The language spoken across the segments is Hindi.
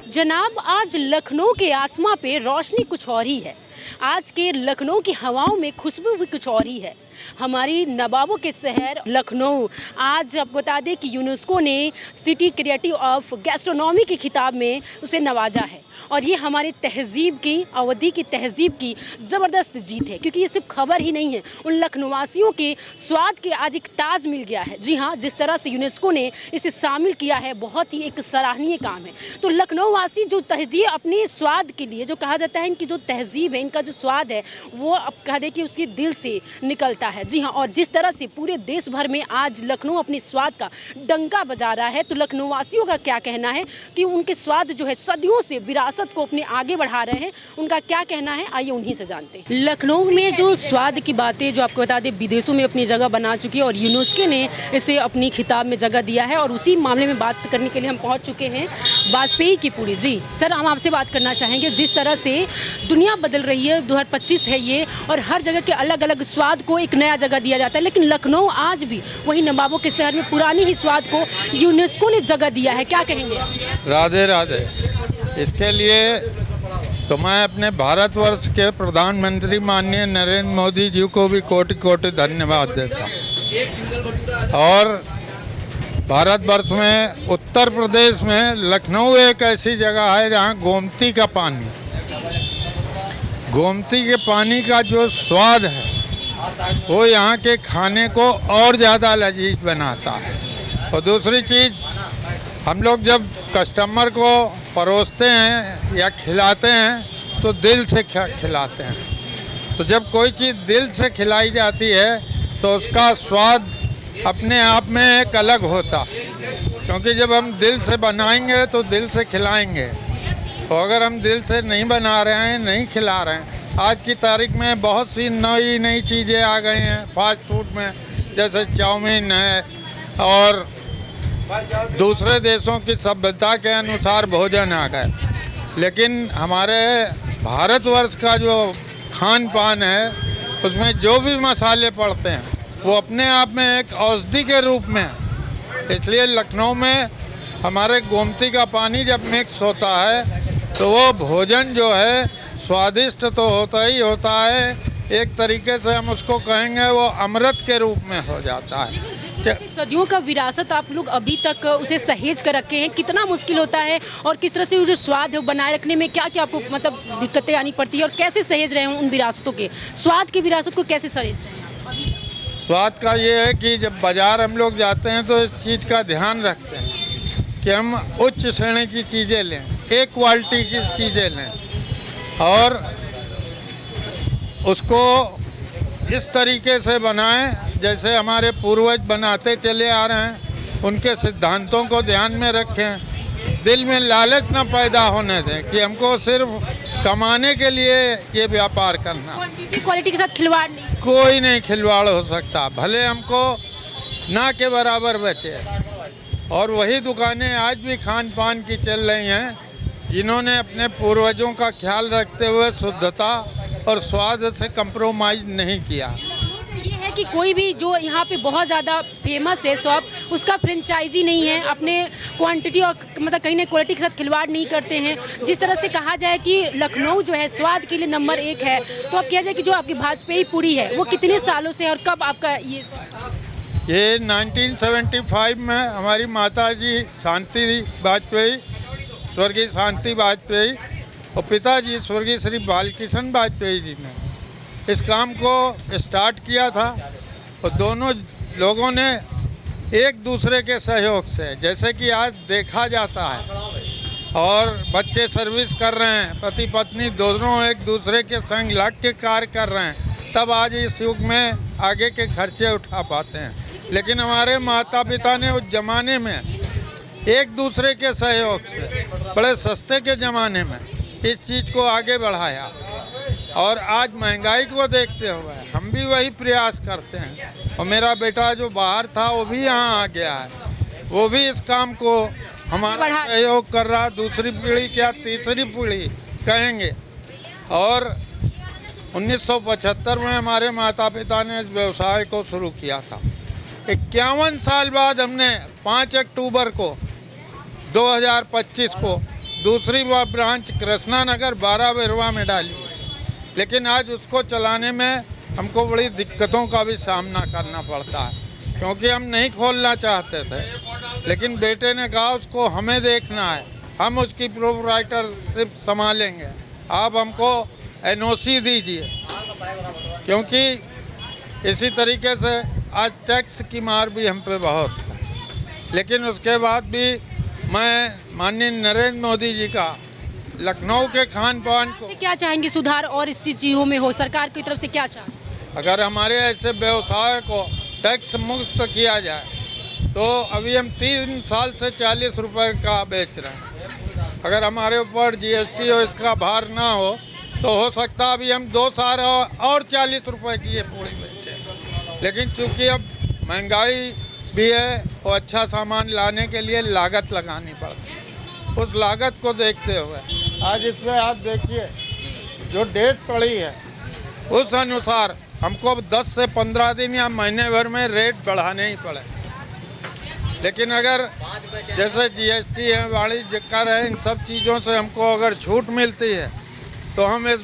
जनाब, आज लखनऊ के आसमां पे रोशनी कुछ और ही है। आज के लखनऊ की हवाओं में खुशबू भी कुछ और ही है। हमारी नवाबों के शहर लखनऊ आज आपको बता दें कि यूनेस्को ने सिटी क्रिएटिव ऑफ गैस्ट्रोनॉमी के खिताब में उसे नवाजा है। और ये हमारी तहज़ीब की, अवधी की तहज़ीब की ज़बरदस्त जीत है, क्योंकि ये सिर्फ खबर ही नहीं है, उन लखनऊवासियों के स्वाद के आज एक ताज मिल गया है। जी हाँ, जिस तरह से यूनेस्को ने इसे शामिल किया है, बहुत ही एक सराहनीय काम है। तो लखनऊ वासी जो तहज़ीब अपने स्वाद के लिए, जो कहा जाता है इनकी जो तहज़ीब है, इनका जो स्वाद है, वो अब कह दें कि उसके दिल से निकलता है। जी हाँ, और जिस तरह से पूरे देश भर में आज लखनऊ अपने स्वाद का डंका बजा रहा है, तो लखनऊ वासियों का क्या कहना है कि उनके स्वाद जो है सदियों से विरासत को अपने आगे बढ़ा रहे हैं, उनका क्या कहना है, आइए उन्हीं से जानते हैं। लखनऊ में जो स्वाद की बातें, जो आपको बता दें विदेशों में अपनी जगह बना चुकी है और यूनेस्को ने इसे अपनी खिताब में जगह दिया है, और उसी मामले में बात करने के लिए हम पहुंच चुके हैं वाजपेयी की पूड़ी। जी सर, हम आपसे बात करना चाहेंगे, जिस तरह से दुनिया बदल रही है, 2025 है ये, और हर जगह के अलग अलग स्वाद को एक नया जगह दिया जाता है, लेकिन लखनऊ आज भी वही नवाबों के शहर में पुरानी ही स्वाद को यूनेस्को ने जगह दिया है। क्या कहेंगे? राधे राधे। इसके लिए तो मैं अपने भारतवर्ष के प्रधानमंत्री माननीय नरेंद्र मोदी जी को भी कोटि कोटि धन्यवाद देता हूँ। और भारतवर्ष में उत्तर प्रदेश में लखनऊ एक ऐसी जगह है जहाँ गोमती का पानी का जो स्वाद है वो यहाँ के खाने को और ज़्यादा लजीज बनाता है। और दूसरी चीज़, हम लोग जब कस्टमर को परोसते हैं या खिलाते हैं तो दिल से खिलाते हैं। तो जब कोई चीज़ दिल से खिलाई जाती है तो उसका स्वाद अपने आप में एक अलग होता, क्योंकि जब हम दिल से बनाएंगे तो दिल से खिलाएंगे। और अगर हम दिल से नहीं बना रहे हैं, नहीं खिला रहे हैं, आज की तारीख में बहुत सी नई चीज़ें आ गई हैं फास्ट फूड में, जैसे चाउमीन है और दूसरे देशों की सभ्यता के अनुसार भोजन आ गए। लेकिन हमारे भारतवर्ष का जो खान पान है उसमें जो भी मसाले पड़ते हैं वो अपने आप में एक औषधि के रूप में है। इसलिए लखनऊ में हमारे गोमती का पानी जब मिक्स होता है तो वो भोजन जो है स्वादिष्ट तो होता ही होता है, एक तरीके से हम उसको कहेंगे वो अमृत के रूप में हो जाता है। सदियों का विरासत आप लोग अभी तक उसे सहेज कर रखे हैं, कितना मुश्किल होता है और किस तरह से वो जो स्वाद है बनाए रखने में क्या क्या आपको मतलब दिक्कतें आनी पड़ती है, और कैसे सहेज रहे हैं उन विरासतों के स्वाद की विरासत को कैसे सहेज रहे हैं? स्वाद का ये है कि जब बाज़ार हम लोग जाते हैं तो इस चीज़ का ध्यान रखते हैं कि हम उच्च श्रेणी की चीज़ें लें, एक क्वालिटी की चीज़ें लें, और उसको इस तरीके से बनाएं जैसे हमारे पूर्वज बनाते चले आ रहे हैं। उनके सिद्धांतों को ध्यान में रखें, दिल में लालच न पैदा होने दें कि हमको सिर्फ कमाने के लिए ये व्यापार करना। क्वालिटी के साथ खिलवाड़ नहीं, कोई नहीं खिलवाड़ हो सकता, भले हमको ना के बराबर बचे। और वही दुकानें आज भी खान पान की चल रही हैं जिन्होंने अपने पूर्वजों का ख्याल रखते हुए शुद्धता और स्वाद से कंप्रोमाइज़ नहीं किया। ये है कि कोई भी जो यहाँ पे बहुत ज़्यादा फेमस है शॉप, उसका फ्रेंचाइजी नहीं है, अपने क्वांटिटी और मतलब कहीं ना क्वालिटी के साथ खिलवाड़ नहीं करते हैं। जिस तरह से कहा जाए कि लखनऊ जो है स्वाद के लिए नंबर 1 है, तो अब किया जाए कि जो आपकी वाजपेयी पूड़ी है वो कितने सालों से और कब आपका ये 1975 में हमारी माता जी शांति वाजपेयी, स्वर्गीय शांति वाजपेयी, और पिताजी स्वर्गीय श्री बालकिशन वाजपेयी जी ने इस काम को स्टार्ट किया था। और दोनों लोगों ने एक दूसरे के सहयोग से, जैसे कि आज देखा जाता है, और बच्चे सर्विस कर रहे हैं, पति पत्नी दोनों एक दूसरे के संग लग के कार्य कर रहे हैं, तब आज इस युग में आगे के खर्चे उठा पाते हैं। लेकिन हमारे माता पिता ने उस ज़माने में एक दूसरे के सहयोग से, बड़े सस्ते के ज़माने में इस चीज़ को आगे बढ़ाया। और आज महंगाई को देखते हुए हम भी वही प्रयास करते हैं। और मेरा बेटा जो बाहर था वो भी यहाँ आ गया है, वो भी इस काम को हमारा सहयोग कर रहा, दूसरी पीढ़ी क्या तीसरी पीढ़ी कहेंगे। और 1975 में हमारे माता पिता ने इस व्यवसाय को शुरू किया था। 51 साल बाद हमने 5 अक्टूबर को 2025 को दूसरी ब्रांच कृष्णा नगर 12 बिरवा में डाली है, लेकिन आज उसको चलाने में हमको बड़ी दिक्कतों का भी सामना करना पड़ता है, क्योंकि हम नहीं खोलना चाहते थे, लेकिन बेटे ने कहा उसको हमें देखना है, हम उसकी प्रोप्राइटरशिप संभालेंगे, आप हमको एनओसी दीजिए। क्योंकि इसी तरीके से आज टैक्स की मार भी हम पे बहुत है, लेकिन उसके बाद भी मैं माननीय नरेंद्र मोदी जी का लखनऊ के खान पान को, से क्या चाहेंगे सुधार और इस चीज़ों में हो, सरकार की तरफ से क्या चाहेंगे? अगर हमारे ऐसे व्यवसाय को टैक्स मुक्त किया जाए, तो अभी हम 3 साल से 40 रुपए का बेच रहे हैं, अगर हमारे ऊपर जीएसटी और इसका भार ना हो तो हो सकता है अभी हम 2 साल और 40 रुपए की ये पूरी बेचें, लेकिन चूंकि अब महंगाई भी है और अच्छा सामान लाने के लिए लागत लगानी पड़ती है, उस लागत को देखते हुए आज इसमें आप देखिए जो डेट पड़ी है उस अनुसार हमको 10 से 15 दिन या महीने भर में रेट बढ़ाने ही पड़े। लेकिन अगर जैसे जीएसटी है, वाणिज्य कर है, इन सब चीज़ों से हमको अगर छूट मिलती है तो हम इस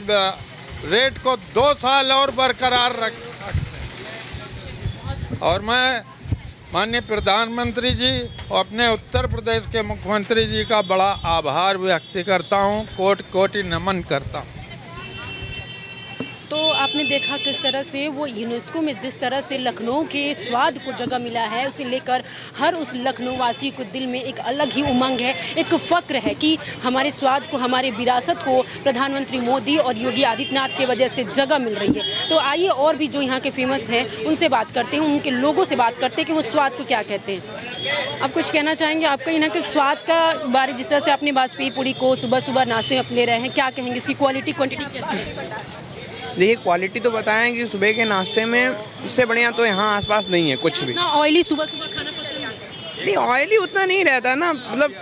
रेट को 2 साल और बरकरार रख सकते हैं। और मैं माननीय प्रधानमंत्री जी और अपने उत्तर प्रदेश के मुख्यमंत्री जी का बड़ा आभार व्यक्त करता हूँ, कोटि कोटि नमन करता हूँ। तो आपने देखा किस तरह से वो यूनेस्को में जिस तरह से लखनऊ के स्वाद को जगह मिला है, उसे लेकर हर उस लखनऊ वासी को दिल में एक अलग ही उमंग है, एक फ़क्र है कि हमारे स्वाद को, हमारे विरासत को प्रधानमंत्री मोदी और योगी आदित्यनाथ की वजह से जगह मिल रही है। तो आइए और भी जो यहाँ के फेमस हैं उनसे बात करते हैं, उनके लोगों से बात करते हैं कि वो स्वाद को क्या कहते हैं। आप कुछ कहना चाहेंगे? आपका यहाँ के स्वाद का बारे, जिस तरह से आपने बाजपेयी पूड़ी को सुबह सुबह नाश्ते में आप ले रहे हैं, क्या कहेंगे? इसकी क्वालिटी क्वांटिटी कैसी है? देखिए, क्वालिटी तो बताएं कि सुबह के नाश्ते में इससे बढ़िया तो यहाँ आसपास नहीं है कुछ भी। इतना ऑयली सुबह सुबह खाना पसंद है? नहीं, ऑयली उतना नहीं रहता ना, मतलब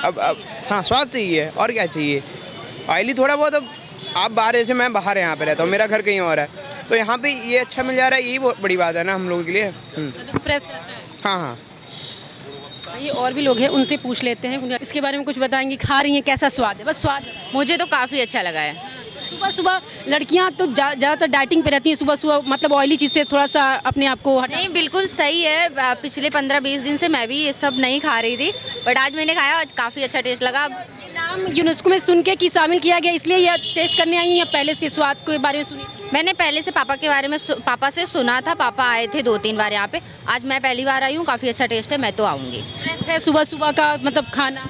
अब हाँ, स्वाद से ही है और क्या चाहिए। ऑयली थोड़ा बहुत, अब आप बाहर, जैसे मैं बाहर यहाँ पे रहता हूँ, मेरा घर कहीं और है, तो यहाँ पे ये अच्छा मिल जा रहा है, यही बहुत बड़ी बात है ना हम लोगों के लिए। फ्रेश रहता है। हाँ हाँ, ये और भी लोग हैं, उनसे पूछ लेते हैं, इसके बारे में कुछ बताएंगे। खा रही हैं, कैसा स्वाद है? बस स्वाद। मुझे तो काफ़ी अच्छा लगा है। सुबह सुबह लड़कियां तो ज़्यादातर डाइटिंग पे रहती हैं, सुबह सुबह मतलब ऑयली चीज़ से थोड़ा सा अपने आप को नहीं, बिल्कुल सही है। पिछले 15-20 दिन से मैं भी ये सब नहीं खा रही थी, बट आज मैंने खाया, आज काफ़ी अच्छा टेस्ट लगा। ये नाम यूनेस्को में सुन के कि शामिल किया गया, इसलिए यह टेस्ट करने आई या पहले से स्वाद के बारे में सुनी? मैंने पहले से पापा के बारे में पापा से सुना था, पापा आए थे 2-3 बार यहाँ पे, आज मैं पहली बार आई हूँ, काफ़ी अच्छा टेस्ट है, मैं तो आऊँगी। फ्रेश है सुबह सुबह का मतलब खाना?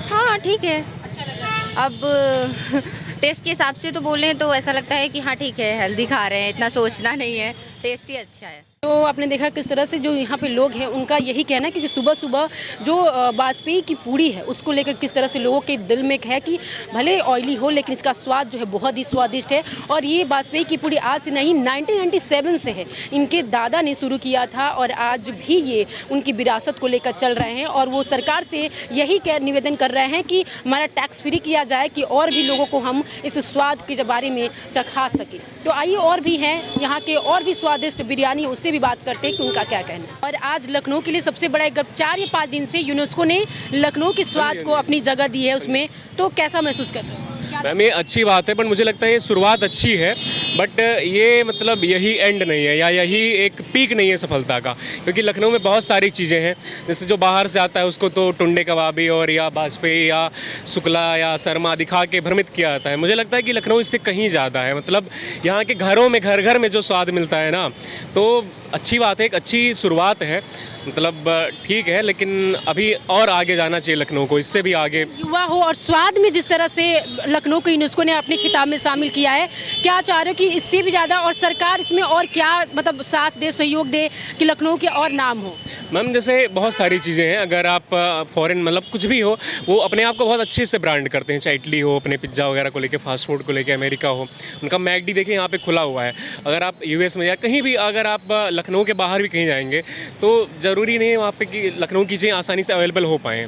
हाँ ठीक है। अच्छा लग रहा है। अब टेस्ट के हिसाब से तो बोलें तो ऐसा लगता है कि हाँ ठीक है, हेल्दी खा रहे हैं, इतना सोचना नहीं है, टेस्ट ही अच्छा है। तो आपने देखा किस तरह से जो यहाँ पे लोग हैं उनका यही कहना है कि सुबह सुबह जो बाजपेयी की पूड़ी है उसको लेकर किस तरह से लोगों के दिल में है कि भले ऑयली हो लेकिन इसका स्वाद जो है बहुत ही स्वादिष्ट है। और ये बाजपेयी की पूड़ी आज से नहीं, 1997 से है, इनके दादा ने शुरू किया था और आज भी ये उनकी विरासत को लेकर चल रहे हैं। और वो सरकार से यही निवेदन कर रहे हैं कि हमारा टैक्स फ्री किया जाए कि और भी लोगों को हम इस स्वाद के बारे में चखा सकें। तो आइए और भी हैं यहाँ के और भी स्वादिष्ट बिरयानी, उससे भी बात करते हैं कि उनका क्या कहना है। और आज लखनऊ के लिए सबसे बड़ा एक 4 या 5 दिन से यूनेस्को ने लखनऊ के स्वाद को अपनी जगह दी है उसमें, तो कैसा महसूस कर रहे हैं? मैम ये अच्छी बात है, पर मुझे लगता है ये शुरुआत अच्छी है, बट ये मतलब यही एंड नहीं है या यही एक पीक नहीं है सफलता का, क्योंकि लखनऊ में बहुत सारी चीज़ें हैं। जैसे जो बाहर से आता है उसको तो टुंडे कबाबी और या बाजपेयी या शुक्ला या शर्मा दिखा के भ्रमित किया जाता है। मुझे लगता है कि लखनऊ इससे कहीं ज़्यादा है, मतलब यहाँ के घरों में, घर घर में जो स्वाद मिलता है ना, तो अच्छी बात है, एक अच्छी शुरुआत है, मतलब ठीक है, लेकिन अभी और आगे जाना चाहिए लखनऊ को, इससे भी आगे। युवा हो और स्वाद में जिस तरह से लखनऊ को यूनेस्को ने अपने खिताब में शामिल किया है, क्या चाह रहे हो कि इससे भी ज़्यादा और सरकार इसमें और क्या मतलब साथ दे, सहयोग दे कि लखनऊ के और नाम हो? मैम जैसे बहुत सारी चीज़ें हैं, अगर आप फॉरेन मतलब कुछ भी हो, वो अपने आप को बहुत अच्छे से ब्रांड करते हैं, चाहे इडली हो, अपने पिज्ज़ा वगैरह को लेके, फास्ट फूड को लेके, अमेरिका हो, उनका मैकडी देखिए यहाँ पे खुला हुआ है। अगर आप यूएस में या कहीं भी, अगर आप लखनऊ के बाहर भी कहीं जाएंगे तो ज़रूरी नहीं है वहाँ पे कि लखनऊ की चीज़ें आसानी से अवेलेबल हो पाएँ।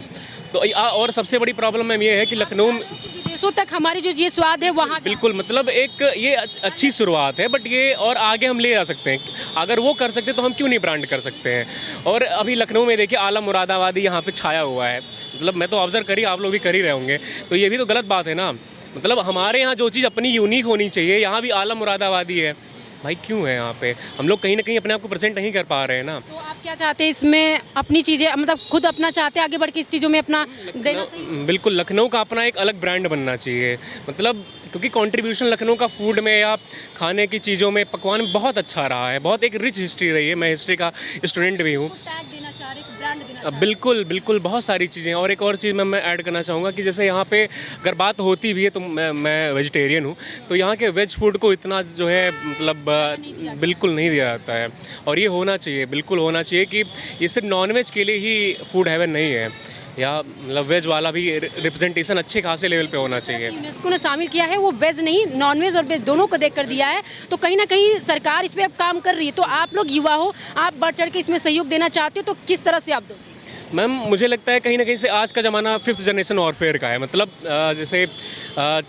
तो और सबसे बड़ी प्रॉब्लम मैम ये है कि लखनऊ विदेशों तक हमारी जो ये स्वाद है वहाँ बिल्कुल, मतलब एक ये अच्छी शुरुआत है, बट ये और आगे हम ले जा सकते हैं। अगर वो कर सकते हैं तो हम क्यों नहीं ब्रांड कर सकते हैं। और अभी लखनऊ में देखिए आला मुरादाबादी यहाँ पे छाया हुआ है, मतलब मैं तो ऑब्जर्व करी, आप लोग भी कर ही रहे होंगे, तो ये भी तो गलत बात है ना। मतलब हमारे यहाँ जो चीज़ अपनी यूनिक होनी चाहिए, यहाँ भी आला मुरादाबादी है भाई, क्यों है यहाँ पे? हम लोग कहीं ना कहीं अपने आप को प्रेजेंट नहीं कर पा रहे हैं ना। तो आप क्या चाहते हैं इसमें अपनी चीज़ें, मतलब खुद अपना चाहते हैं आगे बढ़ के इस चीज़ों में अपना देना सही? बिल्कुल, लखनऊ का अपना एक अलग ब्रांड बनना चाहिए, मतलब क्योंकि कंट्रीब्यूशन लखनऊ का फूड में या खाने की चीज़ों में, पकवान में बहुत अच्छा रहा है, बहुत एक रिच हिस्ट्री रही है। मैं हिस्ट्री का स्टूडेंट भी हूँ। टैग देना चाह रहे, एक ब्रांड देना चाह रहे। बिल्कुल बिल्कुल, बहुत सारी चीज़ें। और एक और चीज़ मैं ऐड करना चाहूँगा कि जैसे यहाँ पे अगर बात होती भी है तो मैं वेजिटेरियन हूँ, तो यहाँ के वेज फूड को इतना जो है मतलब बिल्कुल नहीं दिया जाता है, और ये होना चाहिए, बिल्कुल होना चाहिए कि ये सिर्फ नॉनवेज के लिए ही फूड हेवन नहीं है, या मतलब वेज वाला भी रिप्रेजेंटेशन अच्छे खासे लेवल पे होना चाहिए। यूनेस्को ने शामिल किया है वो वेज नहीं, नॉन वेज और वेज दोनों को देखकर दिया है, तो कहीं ना कहीं सरकार इस पे अब काम कर रही है। तो आप लोग युवा हो, आप बढ़ चढ़ के इसमें सहयोग देना चाहते हो, तो किस तरह से आप दोगे? मैम मुझे लगता है कहीं ना कहीं से आज का ज़माना 5th जनरेशन वॉरफेयर का है, मतलब जैसे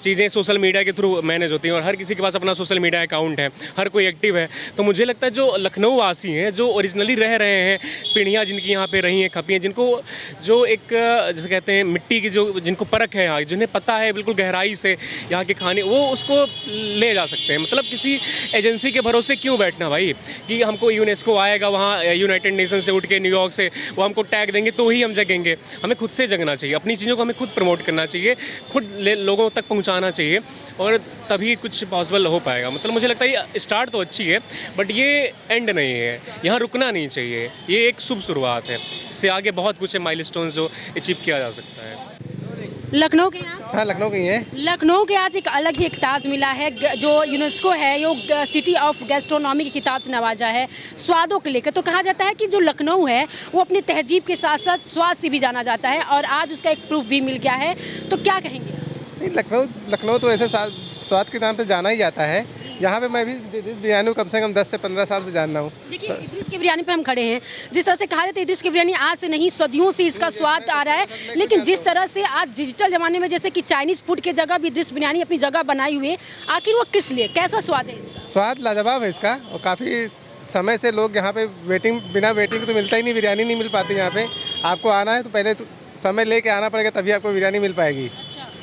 चीज़ें सोशल मीडिया के थ्रू मैनेज होती हैं और हर किसी के पास अपना सोशल मीडिया अकाउंट है, हर कोई एक्टिव है। तो मुझे लगता है जो लखनऊ वासी हैं, जो ओरिजिनली रह रहे हैं, पीढ़ियाँ जिनकी यहाँ पे रही हैं, खपी हैं, जिनको जो एक जैसे कहते हैं मिट्टी की जो जिनको परख है यहाँ, जिन्हें पता है बिल्कुल गहराई से यहाँ के खाने, वो उसको ले जा सकते हैं। मतलब किसी एजेंसी के भरोसे क्यों बैठना भाई, कि हमको यूनेस्को आएगा वहाँ यूनाइटेड नेशन से उठ के न्यूयॉर्क से, वो हमको टैग देंगे तो ही हम जगेंगे। हमें खुद से जगना चाहिए, अपनी चीज़ों को हमें खुद प्रमोट करना चाहिए, खुद लोगों तक पहुंचाना चाहिए, और तभी कुछ पॉसिबल हो पाएगा। मतलब मुझे लगता है ये स्टार्ट तो अच्छी है, बट ये एंड नहीं है, यहाँ रुकना नहीं चाहिए। ये एक शुभ शुरुआत है, इससे आगे बहुत कुछ है माइलस्टोन्स जो अचीव किया जा सकता है। लखनऊ के यहाँ, हाँ लखनऊ की है। लखनऊ के आज एक अलग ही एक ताज मिला है, जो यूनेस्को है यो सिटी ऑफ गैस्ट्रोनॉमी की किताब से नवाजा है स्वादों को लेकर। तो कहा जाता है कि जो लखनऊ है वो अपनी तहजीब के साथ साथ स्वाद से भी जाना जाता है, और आज उसका एक प्रूफ भी मिल गया है। तो क्या कहेंगे? नहीं, लखनऊ तो ऐसे स्वाद के नाम पे जाना ही जाता है। यहाँ पे मैं भी बिरयानी कम से कम 10 से 15 साल से जान रहा हूँ। देखिए इदरिस की बिरयानी पे हम खड़े हैं, जिस तरह से कहा जाता है इदरिस की बिरयानी आज से नहीं सदियों से इसका स्वाद आ रहा है, लेकिन जिस तरह से आज डिजिटल ज़माने में जैसे कि चाइनीज़ फूड की जगह भी इदरिस बिरयानी अपनी जगह बनाई हुई है, आखिर वो किस लिए, कैसा स्वाद है? स्वाद लाजवाब है इसका, और काफ़ी समय से लोग यहाँ पे बिना वेटिंग तो मिलता ही नहीं, बिरयानी नहीं मिल पाती यहाँ पे। आपको आना है तो पहले तो समय लेके आना पड़ेगा, तभी आपको बिरयानी मिल पाएगी।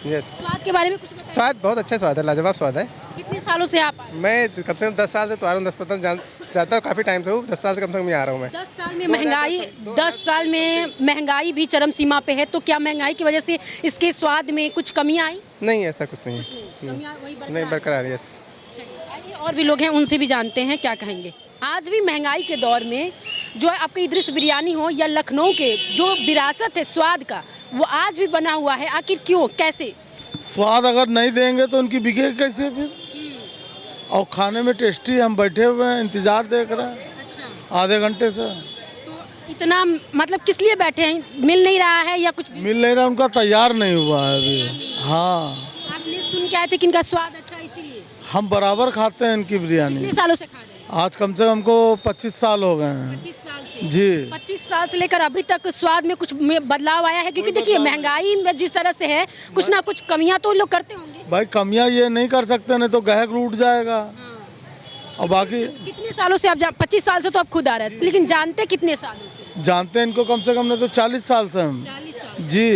यस। स्वाद के बारे में कुछ बताइए। स्वाद बहुत अच्छा स्वाद है, लाजवाब स्वाद है। कितने सालों से आप आए? मैं कम से कम 10 साल से तो आ रहा हूँ, 10-15 जाता हूँ, काफ़ी टाइम से हूँ, 10 साल से कम से कम आ रहा हूँ मैं। 10 साल में महंगाई, 10 साल में महंगाई भी चरम सीमा पे है, तो क्या महंगाई की वजह से इसके स्वाद में कुछ कमियां आई? नहीं, ऐसा कुछ नहीं है, कमियां वही नहीं बरकरार। यस। चलिए, और भी लोग हैं, उनसे भी जानते हैं क्या कहेंगे। आज भी महंगाई के दौर में जो आपकी इदरिस बिरयानी हो या लखनऊ के जो विरासत है स्वाद का, वो आज भी बना हुआ है, आखिर क्यों, कैसे? स्वाद अगर नहीं देंगे तो उनकी बिकेगी कैसे फिर? और खाने में टेस्टी, हम बैठे हुए हैं, इंतजार देख रहे हैं अच्छा, आधे घंटे से। तो इतना मतलब किस लिए बैठे हैं? मिल नहीं रहा है या कुछ मिल नहीं रहा, उनका तैयार नहीं हुआ है अभी। हाँ, आपने सुन के आए थे कि इनका स्वाद अच्छा है इसीलिए? हम बराबर खाते हैं इनकी बिरयानी। कितने सालों से खा रहे हैं? आज कम से कम हमको 25 साल हो गए हैं। 25 साल से? जी। 25 साल से लेकर अभी तक स्वाद में कुछ बदलाव आया है? क्योंकि देखिए महंगाई में जिस तरह से है, कुछ ना कुछ कमियां तो लोग करते होंगे। भाई कमियां ये नहीं कर सकते, नहीं तो ग्राहक रूठ जाएगा। और बाकी कितने सालों से आप 25 साल से तो आप खुद आ रहे हैं, लेकिन जानते कितने सालों से? जानते हैं इनको कम से कम नहीं तो 40 साल से हम। 40 साल जी।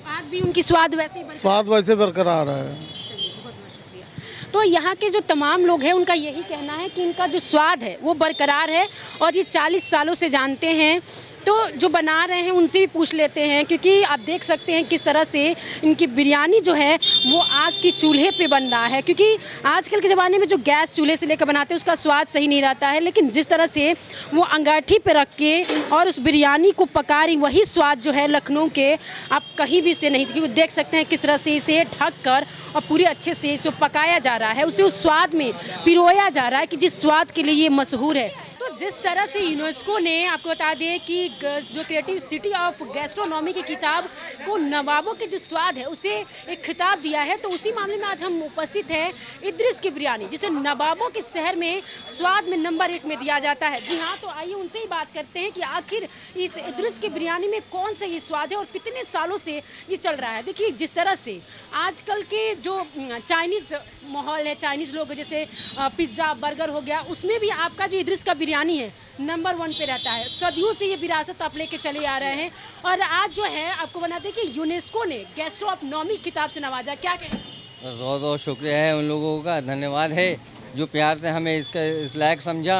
आज भी उनकी स्वाद वैसे ही स्वाद वैसे बरकरार है। चलिए, बहुत बहुत शुक्रिया। तो यहाँ के जो तमाम लोग हैं उनका यही कहना है कि इनका जो स्वाद है वो बरकरार है, और ये 40 सालों से जानते हैं। तो जो बना रहे हैं उनसे भी पूछ लेते हैं, क्योंकि आप देख सकते हैं किस तरह से इनकी बिरयानी जो है वो आग की चूल्हे पे बन रहा है, क्योंकि आजकल के ज़माने में जो गैस चूल्हे से लेकर बनाते हैं उसका स्वाद सही नहीं रहता है, लेकिन जिस तरह से वो अंगाठी पे रख के और उस बिरयानी को पका रही, वही स्वाद जो है लखनऊ के आप कहीं भी से नहीं, क्योंकि देख सकते हैं किस तरह से इसे ढक कर और पूरे अच्छे से इसे पकाया जा रहा है, उसे उस स्वाद में पिरोया जा रहा है कि जिस स्वाद के लिए ये मशहूर है। तो जिस तरह से यूनेस्को ने आपको बता दें कि जो क्रिएटिव सिटी ऑफ गैस्ट्रोनॉमी की किताब को नवाबों के जो स्वाद है उसे एक खिताब दिया है, तो उसी मामले में आज हम उपस्थित हैं इद्रिस की बिरयानी, जिसे नवाबों के शहर में स्वाद में नंबर 1 में दिया जाता है। जी हाँ, तो आइए उनसे ही बात करते हैं कि आखिर इस इद्रिस की बिरयानी में कौन सा ये स्वाद है और कितने सालों से ये चल रहा है। देखिए, जिस तरह से आजकल के जो चाइनीज़ माहौल है, चाइनीज़ लोग जैसे पिज़्ज़ा बर्गर हो गया, उसमें भी आपका जो इद्रिस का बिरयानी है नंबर 1 पे रहता है। सदियों से ये विरासत आप लेके चले आ रहे हैं और आज जो है आपको बनाते हैं कि यूनेस्को ने गैस्ट्रोनॉमी किताब से नवाजा। क्या कहें? बहुत बहुत शुक्रिया है उन लोगों का, धन्यवाद है जो प्यार से हमें इस लायक समझा,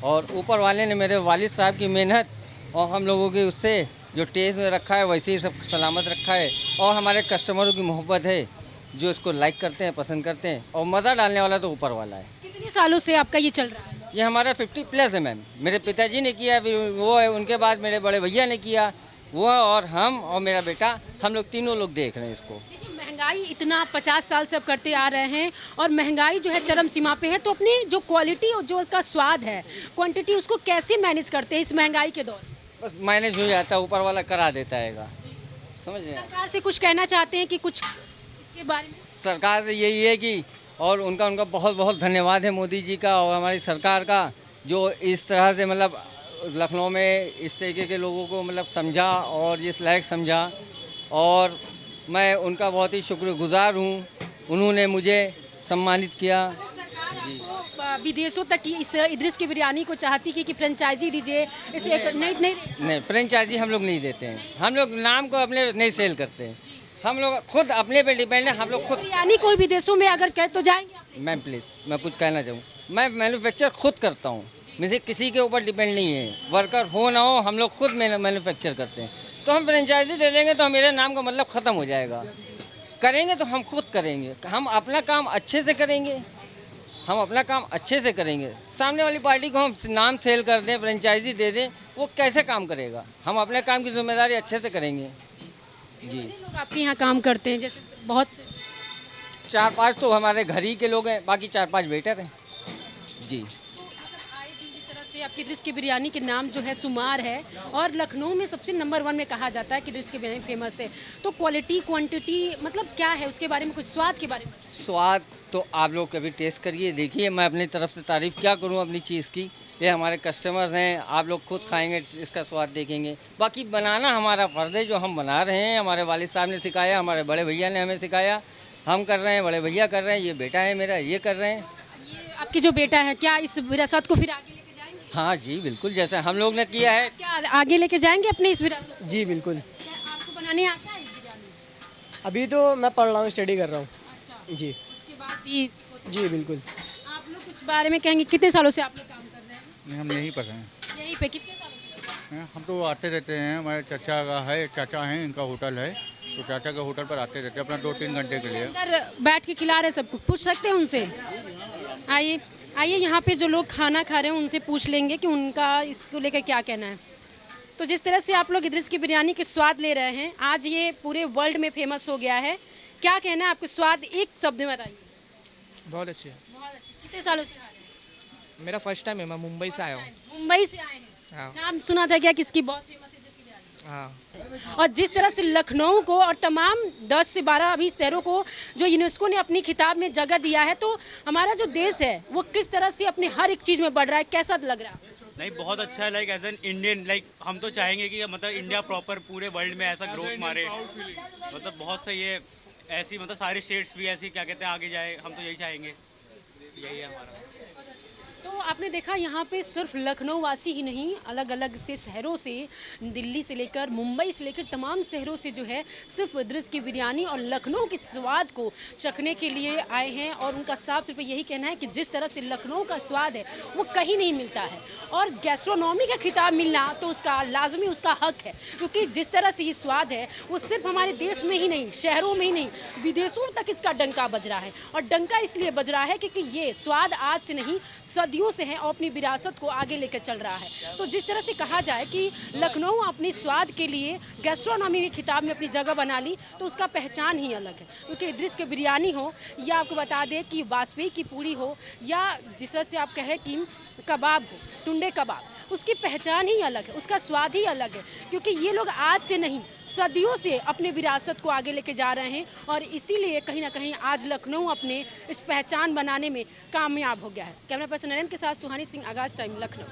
और ऊपर वाले ने मेरे वालिद साहब की मेहनत और हम लोगों की उससे जो टेस्ट में रखा है वैसे ही सब सलामत रखा है, और हमारे कस्टमरों की मोहब्बत है जो इसको लाइक करते हैं, पसंद करते हैं, और मज़ा डालने वाला तो ऊपर वाला है। कितने सालों से आपका ये चल रहा है? ये हमारा 50+ है मैम। मेरे पिताजी ने किया, फिर वो है, उनके बाद मेरे बड़े भैया ने किया, वो और हम और मेरा बेटा, हम लोग तीनों लोग देख रहे हैं इसको। देखिए, महंगाई इतना 50 साल से अब करते आ रहे हैं और महंगाई जो है चरम सीमा पे है, तो अपनी जो क्वालिटी और जो उसका स्वाद है, क्वांटिटी, उसको कैसे मैनेज करते हैं इस महंगाई के दौर? बस मैनेज हो जाता है, ऊपर वाला करा देता है, समझ रहे हैं। सरकार से कुछ कहना चाहते हैं कि कुछ इसके बारे में? सरकार से यही है कि, और उनका बहुत बहुत धन्यवाद है मोदी जी का और हमारी सरकार का, जो इस तरह से मतलब लखनऊ में इस तरीके के लोगों को मतलब समझा और इस लायक समझा, और मैं उनका बहुत ही शुक्रगुजार हूँ, उन्होंने मुझे सम्मानित किया। सरकार आपको विदेशों तक की इस इद्रिस की बिरयानी को चाहती कि फ्रेंचाइजी दीजिए इसे? नहीं, फ्रेंचाइजी हम लोग नहीं देते हैं, हम लोग नाम को अपने नहीं सेल करते हैं, हम लोग खुद अपने पे डिपेंड है। हम लोग खुद बिरयानी कोई विदेशों में अगर कहे तो जाएंगे आप? मैम प्लीज़, मैं कुछ कहना चाहूँ, मैं मैन्युफैक्चर खुद करता हूँ, मुझे किसी के ऊपर डिपेंड नहीं है, वर्कर हो ना हो, हम लोग खुद मैन्युफैक्चर करते हैं। तो हम फ्रेंचाइजी दे देंगे तो मेरे नाम का मतलब ख़त्म हो जाएगा। करेंगे तो हम खुद करेंगे, हम अपना काम अच्छे से करेंगे, हम अपना काम अच्छे से करेंगे। सामने वाली पार्टी को हम नाम सेल कर दें, फ्रेंचाइजी दे दें, वो कैसे काम करेगा? हम अपने काम की जिम्मेदारी अच्छे से करेंगे। जी, लोग आपके यहाँ काम करते हैं? जैसे बहुत 4-5 तो हमारे घर ही के लोग हैं, बाकी 4-5 वेटर हैं। जी, आए दिन जिस तरह से आपकी इद्रिस की बिरयानी के नाम जो है शुमार है और लखनऊ में सबसे नंबर 1 में कहा जाता है कि इद्रिस की बिरयानी फेमस है, तो क्वालिटी क्वांटिटी मतलब क्या है उसके बारे में, कुछ स्वाद के बारे में? स्वाद तो आप लोग कभी टेस्ट करिए, देखिए, मैं अपनी तरफ से तारीफ़ क्या करूं अपनी चीज़ की। ये हमारे कस्टमर्स हैं, आप लोग खुद खाएंगे, इसका स्वाद देखेंगे। बाकी बनाना हमारा फ़र्ज़ है, जो हम बना रहे हैं, हमारे वालिद साहब ने सिखाया, हमारे बड़े भैया ने हमें सिखाया, हम कर रहे हैं, बड़े भैया कर रहे हैं, ये बेटा है मेरा, ये कर रहे हैं। ये आपकी जो बेटा है, क्या इस विरासत को फिर आगे लेके जाएंगे? हाँ जी, बिल्कुल, जैसे हम लोग ने किया है। क्या आगे लेके जाएंगे अपने इस विरासत को? जी बिल्कुल। क्या आपको बनाने आता है इस बिरयानी? अभी तो मैं पढ़ रहा हूँ, स्टडी कर रहा हूँ। अच्छा, जी उसके बाद ये जी बिल्कुल। आप लोग कुछ बारे में कहेंगे, कितने सालों से आप लोग काम कर रहे हैं? नहीं, हम यहीं पर हैं। यहीं पे कितने सालों से कर रहे हैं? हम तो आते रहते हैं, हमारे चाचा का है, चाचा हैं, इनका होटल है, तो चाचा के होटल पर आते रहते हैं अपना 2-3 घंटे के लिए। अंदर बैठ के खिला रहे हैं सबको, पूछ सकते हैं उनसे? आइए आइए, यहाँ पे जो लोग खाना खा रहे हैं उनसे पूछ लेंगे कि उनका इसको लेकर क्या कहना है। तो जिस तरह से आप लोग इद्रिस की बिरयानी के स्वाद ले रहे हैं, आज ये पूरे वर्ल्ड में फेमस हो गया है, क्या कहना है आपके स्वाद एक शब्द में बताइए? बहुत अच्छी है। बहुत अच्छी। कितने सालों से खा रहे हैं? मेरा फर्स्ट टाइम है, मैं मुंबई से आया हूँ। मुंबई से आए हैं? हाँ नाम सुना था क्या किसकी? बहुत फेमस है इद्रिस की बिरयानी। हाँ। और जिस तरह से लखनऊ को और तमाम 10 से 12 अभी शहरों को जो यूनेस्को ने अपनी खिताब में जगह दिया है, तो हमारा जो देश है वो किस तरह से अपने हर एक चीज़ में बढ़ रहा है, कैसा लग रहा है? नहीं, बहुत अच्छा है। Like as an Indian, like हम तो चाहेंगे कि मतलब इंडिया प्रॉपर पूरे वर्ल्ड में ऐसा ग्रोथ मारे, मतलब बहुत सही है ऐसी, मतलब सारे स्टेट्स भी ऐसी क्या कहते हैं आगे जाए, हम तो यही चाहेंगे, यही है हमारा। तो आपने देखा यहाँ पे सिर्फ लखनऊ वासी ही नहीं, अलग अलग से शहरों से, दिल्ली से लेकर मुंबई से लेकर तमाम शहरों से जो है सिर्फ इद्रिस की बिरयानी और लखनऊ के स्वाद को चखने के लिए आए हैं, और उनका साफ तौर पे यही कहना है कि जिस तरह से लखनऊ का स्वाद है वो कहीं नहीं मिलता है, और गैस्ट्रोनॉमी का खिताब मिलना तो उसका लाजमी उसका हक है, क्योंकि जिस तरह से ये स्वाद है वो सिर्फ हमारे देश में ही नहीं, शहरों में ही नहीं, विदेशों तक इसका डंका बज रहा है। और डंका इसलिए बज रहा है क्योंकि ये स्वाद आज से नहीं, सदियों से है और अपनी विरासत को आगे लेकर चल रहा है। तो जिस तरह से कहा जाए कि लखनऊ अपनी स्वाद के लिए गैस्ट्रोनॉमी के खिताब में अपनी जगह बना ली, तो उसका पहचान ही अलग है। क्योंकि इद्रिस की बिरयानी हो या आपको बता दें कि बासमती की पूड़ी हो या जिस तरह से आप कहें कि कबाब हो, टुंडे कबाब, उसकी पहचान ही अलग है, उसका स्वाद ही अलग है। क्योंकि ये लोग आज से नहीं, सदियों से अपने विरासत को आगे लेके जा रहे हैं और इसीलिए कहीं ना कहीं आज लखनऊ अपने इस पहचान बनाने में कामयाब हो गया है। कैमरा पर्सन नरेंद्र के साथ सुहानी सिंह, आगाज़ टाइम, लखनऊ।